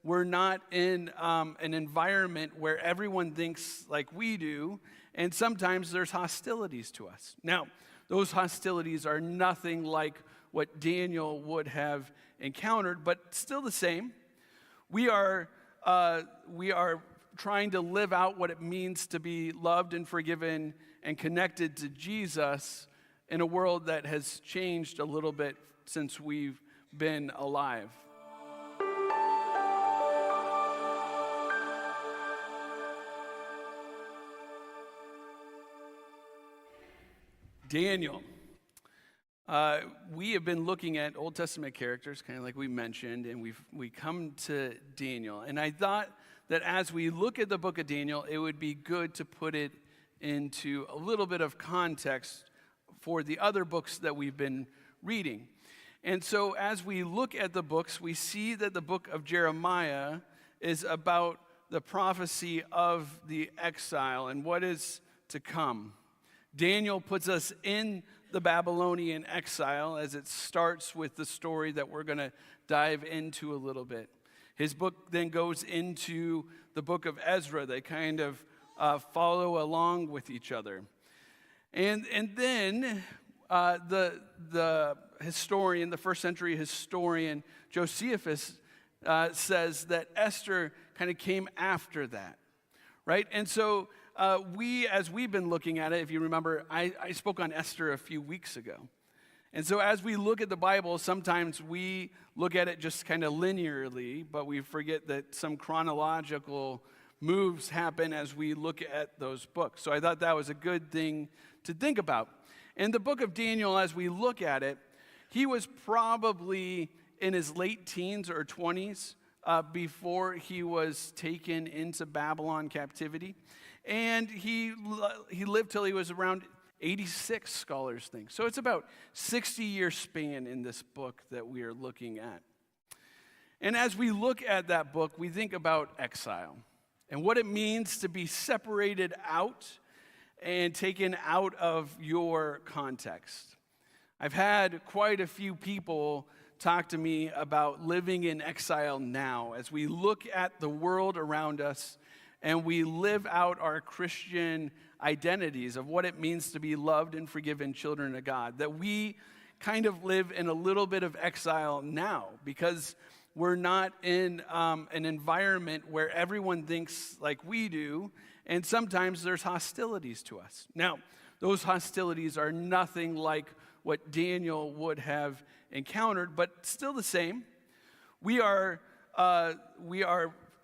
we're not in an environment where everyone thinks like we do, and sometimes there's hostilities to us. Now, those hostilities are nothing like what Daniel would have encountered, but still the same. We are trying to live out what it means to be loved and forgiven and connected to Jesus in a world that has changed a little bit since we've been alive. Daniel. We have been looking at Old Testament characters, kind of like we mentioned, and we come to Daniel. And I thought that as we look at the book of Daniel, it would be good to put it into a little bit of context for the other books that we've been reading. And so as we look at the books, we see that the book of Jeremiah is about the prophecy of the exile and what is to come. Daniel puts us in the Babylonian exile as it starts with the story that we're going to dive into a little bit. His book then goes into the book of Ezra. They kind of follow along with each other. And then the historian, the first century historian, Josephus, says that Esther kind of came after that, right? And so as we've been looking at it, if you remember, I spoke on Esther a few weeks ago. And so as we look at the Bible, sometimes we look at it just kind of linearly, but we forget that some chronological moves happen as we look at those books. So I thought that was a good thing to think about. In the book of Daniel, as we look at it, he was probably in his late teens or 20s before he was taken into Babylon captivity. And he lived till he was around 86, scholars think. So it's about 60-year span in this book that we are looking at. And as we look at that book, we think about exile and what it means to be separated out and taken out of your context. I've had quite a few people talk to me about living in exile now as we look at the world around us and we live out our Christian identities of what it means to be loved and forgiven children of God, that we kind of live in a little bit of exile now because we're not in an environment where everyone thinks like we do, and sometimes there's hostilities to us. Now, those hostilities are nothing like what Daniel would have encountered, but still the same. We are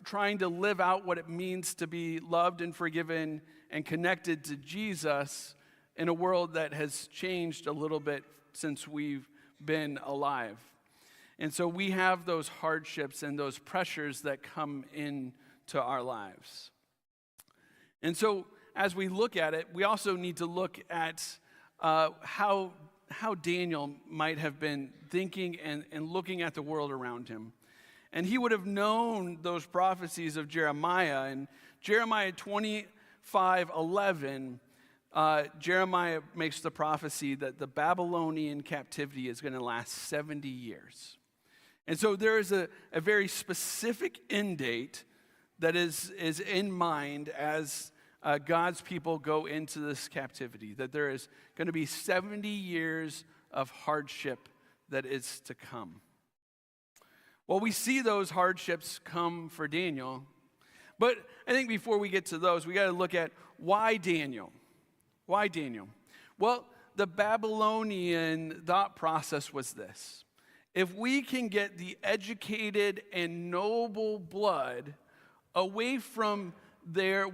trying to live out what it means to be loved and forgiven and connected to Jesus in a world that has changed a little bit since we've been alive. And so we have those hardships and those pressures that come into our lives. And so as we look at it, we also need to look at how Daniel might have been thinking and looking at the world around him. And he would have known those prophecies of Jeremiah. And Jeremiah 25:11, Jeremiah makes the prophecy that the Babylonian captivity is going to last 70 years. And so there is a very specific end date that is in mind as God's people go into this captivity, that there is going to be 70 years of hardship that is to come. Well, we see those hardships come for Daniel, but I think before we get to those, we got to look at why Daniel? Why Daniel? Well, the Babylonian thought process was this. If we can get the educated and noble blood away from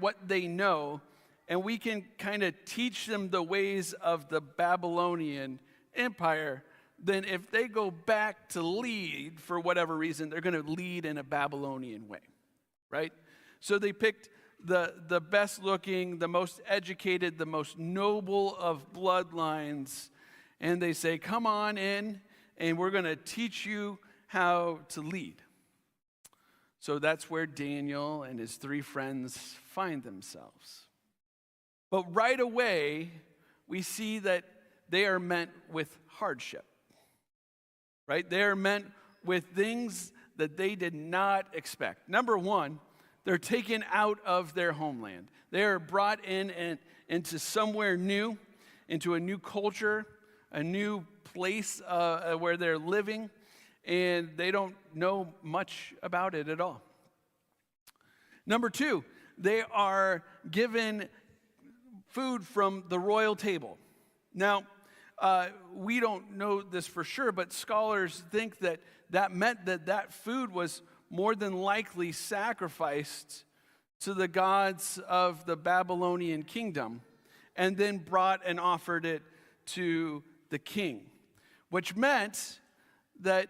what they know, and we can kind of teach them the ways of the Babylonian Empire, then if they go back to lead for whatever reason, they're going to lead in a Babylonian way, right? So they picked the best looking, the most educated, the most noble of bloodlines, and they say, come on in, and we're going to teach you how to lead. So that's where Daniel and his three friends find themselves. But right away, we see that they are met with hardship, right? They are met with things that they did not expect. Number one, they're taken out of their homeland. They are brought into somewhere new, into a new culture, a new place where they're living, and they don't know much about it at all. Number two, they are given food from the royal table. Now, we don't know this for sure, but scholars think that meant that food was more than likely sacrificed to the gods of the Babylonian kingdom and then brought and offered it to the king, which meant that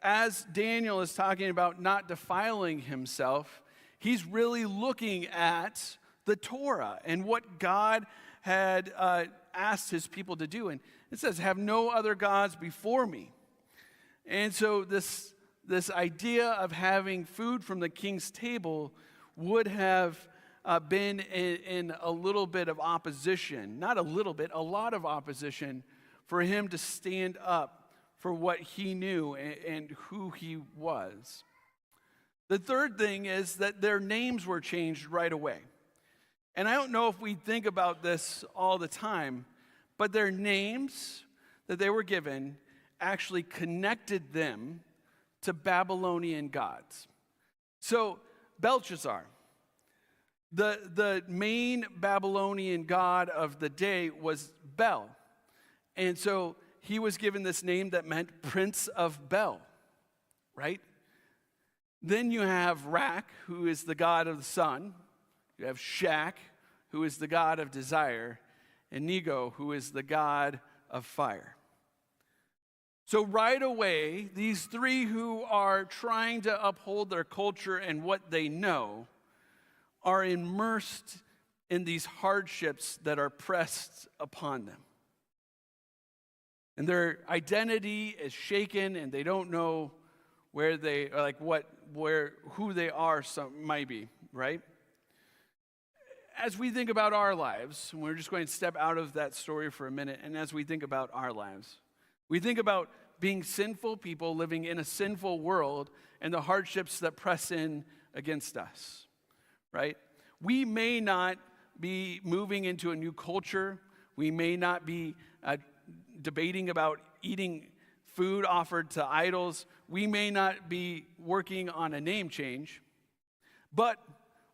as Daniel is talking about not defiling himself, he's really looking at the Torah and what God had asked his people to do. And it says, have no other gods before me. And so this idea of having food from the king's table would have been in a little bit of opposition, not a little bit, a lot of opposition for him to stand up for what he knew and who he was. The third thing is that their names were changed right away. And I don't know if we think about this all the time, but their names that they were given actually connected them to Babylonian gods. So Belshazzar, the main Babylonian god of the day was Bel. And so he was given this name that meant Prince of Bel, right? Then you have Rak, who is the god of the sun. You have Shak, who is the god of desire, and Nego, who is the god of fire. So right away, these three who are trying to uphold their culture and what they know are immersed in these hardships that are pressed upon them. And their identity is shaken, and they don't know where they are, like who they are, some might be, right? As we think about our lives, and we're just going to step out of that story for a minute, and as we think about our lives, we think about being sinful people living in a sinful world and the hardships that press in against us, right? We may not be moving into a new culture. We may not be debating about eating food offered to idols. We may not be working on a name change, but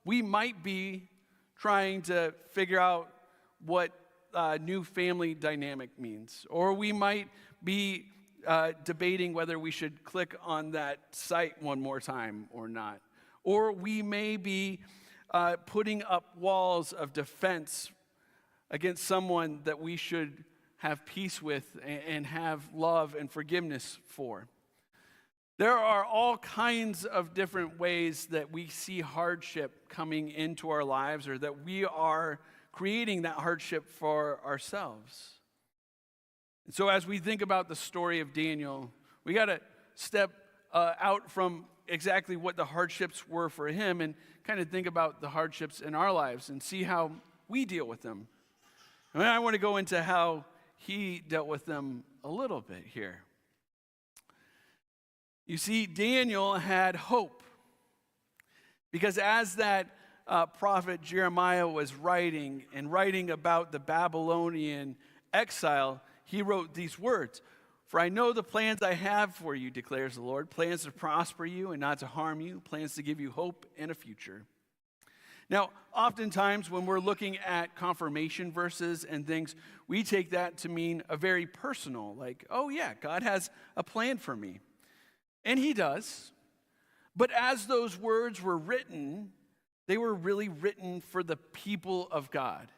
we might be trying to figure out what new family dynamic means. Or we might be debating whether we should click on that site one more time or not. Or we may be putting up walls of defense against someone that we should have peace with and have love and forgiveness for. There are all kinds of different ways that we see hardship coming into our lives, or that we are creating that hardship for ourselves. And so as we think about the story of Daniel, we got to step out from exactly what the hardships were for him and kind of think about the hardships in our lives and see how we deal with them. And I want to go into how he dealt with them a little bit here. You see, Daniel had hope, because as that prophet Jeremiah was writing about the Babylonian exile, he wrote these words: "For I know the plans I have for you, declares the Lord, plans to prosper you and not to harm you, plans to give you hope and a future." Now, oftentimes when we're looking at confirmation verses and things, we take that to mean a very personal, like, oh yeah, God has a plan for me. And he does. But as those words were written, they were really written for the people of God.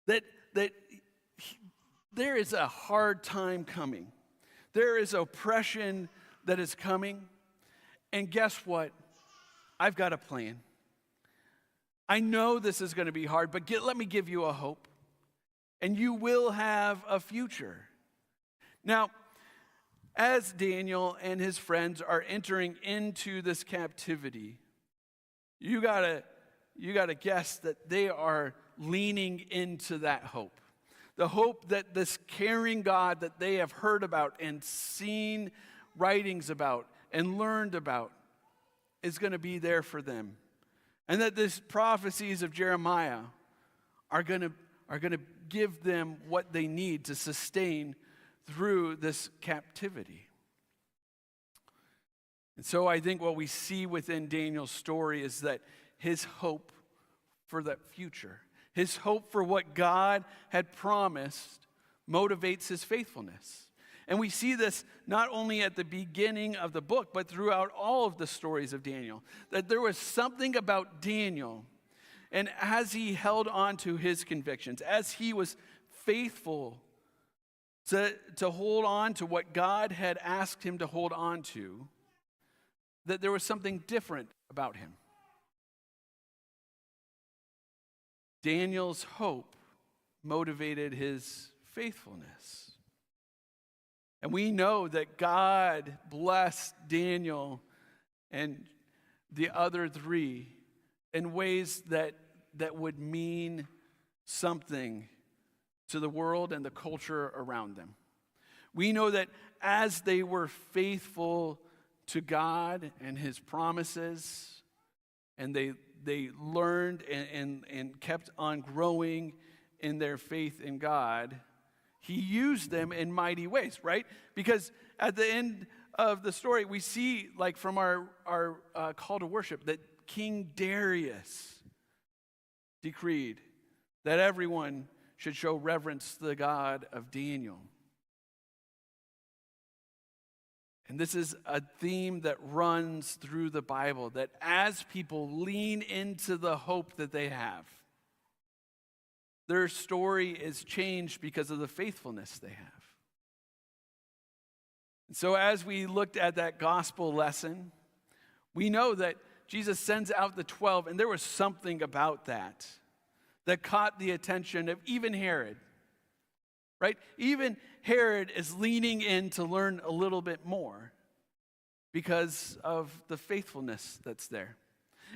That there is a hard time coming. There is oppression that is coming. And guess what? I've got a plan. I know this is going to be hard, but let me give you a hope. And you will have a future. Now, as Daniel and his friends are entering into this captivity, you gotta guess that they are leaning into that hope. The hope that this caring God that they have heard about and seen writings about and learned about, is going to be there for them. And that these prophecies of Jeremiah are going to give them what they need to sustain through this captivity. And so I think what we see within Daniel's story is that his hope for that future, his hope for what God had promised, motivates his faithfulness. And we see this not only at the beginning of the book, but throughout all of the stories of Daniel, that there was something about Daniel, and as he held on to his convictions, as he was faithful to hold on to what God had asked him to hold on to, that there was something different about him. Daniel's hope motivated his faithfulness. And we know that God blessed Daniel and the other three in ways that would mean something to the world and the culture around them. We know that as they were faithful to God and his promises, and they learned and kept on growing in their faith in God, he used them in mighty ways, right? Because at the end of the story, we see, like from our call to worship, that King Darius decreed that everyone should show reverence to the God of Daniel. And this is a theme that runs through the Bible, that as people lean into the hope that they have, their story is changed because of the faithfulness they have. And so as we looked at that gospel lesson, we know that Jesus sends out the 12, and there was something about that caught the attention of even Herod, right? Even Herod is leaning in to learn a little bit more because of the faithfulness that's there.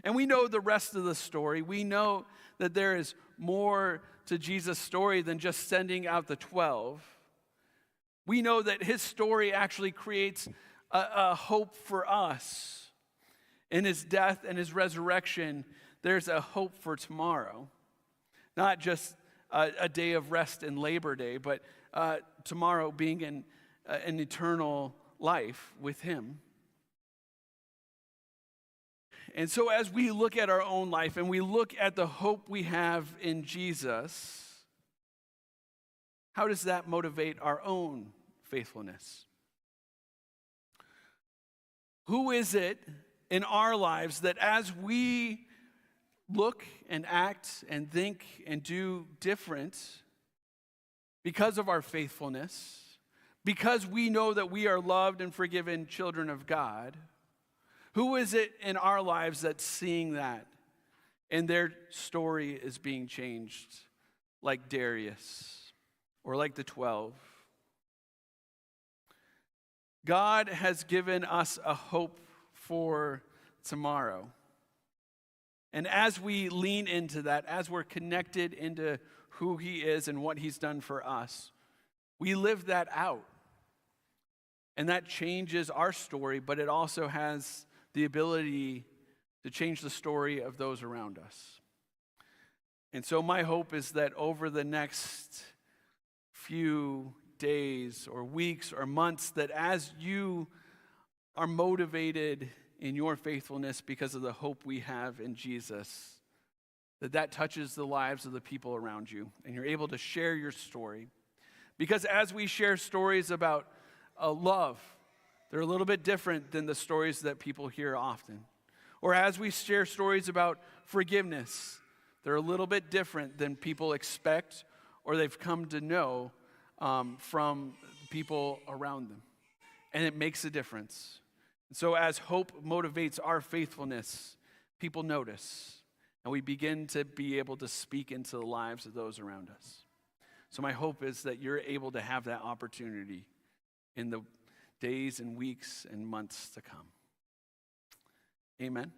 And we know the rest of the story. We know that there is more to Jesus' story than just sending out the 12. We know that his story actually creates a hope for us. In his death and his resurrection, there's a hope for tomorrow. Not just a day of rest in Labor Day, but tomorrow being an eternal life with him. And so as we look at our own life and we look at the hope we have in Jesus, how does that motivate our own faithfulness? Who is it in our lives that as we look and act and think and do different because of our faithfulness, because we know that we are loved and forgiven children of God, who is it in our lives that's seeing that and their story is being changed like Darius or like the 12? God has given us a hope for tomorrow. And as we lean into that, as we're connected into who he is and what he's done for us, we live that out. And that changes our story, but it also has the ability to change the story of those around us. And so my hope is that over the next few days or weeks or months, that as you are motivated in your faithfulness because of the hope we have in Jesus, that touches the lives of the people around you, and you're able to share your story. Because as we share stories about love, they're a little bit different than the stories that people hear often. Or as we share stories about forgiveness, they're a little bit different than people expect or they've come to know from people around them. And it makes a difference. So as hope motivates our faithfulness, people notice, and we begin to be able to speak into the lives of those around us. So my hope is that you're able to have that opportunity in the days and weeks and months to come. Amen.